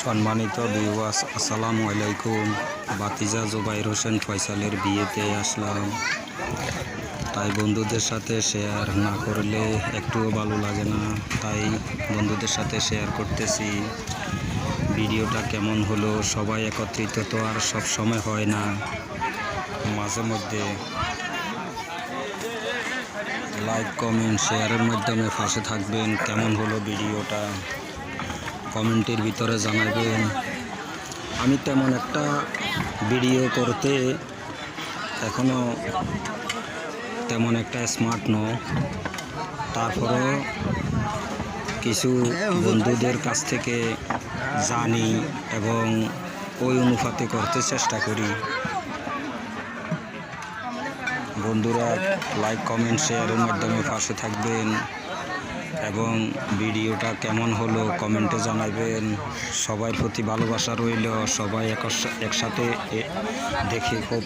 সম্মানিত ভিউয়ার্স, আসসালামু আলাইকুম। বাতিজা জুবাইর হোসেন ফয়সালের বিয়েতে আসলাম, তাই বন্ধুদের সাথে শেয়ার না করলে একটুও ভালো লাগে না, তাই বন্ধুদের সাথে শেয়ার করতেছি। ভিডিওটা কেমন হলো, সবাই একত্রিত তো আর সব সময় হয় না, মাঝে মধ্যে লাইক কমেন্ট শেয়ারের মাধ্যমে পাশে থাকবেন। কেমন হলো ভিডিওটা কমেন্টের ভিতরে জানাবেন। আমি তেমন একটা ভিডিও করতে এখনও তেমন একটা স্মার্ট নয়, তারপরেও কিছু বন্ধুদের কাছ থেকে জানি এবং ওই অনুপাতে করতে চেষ্টা করি। বন্ধুরা লাইক কমেন্ট শেয়ারের মাধ্যমে পাশে থাকবেন এবং ভিডিওটা কেমন হলো কমেন্টে জানাবেন। সবাই প্রতি ভালোবাসা রইল, সবাই একসাথে দেখে খুব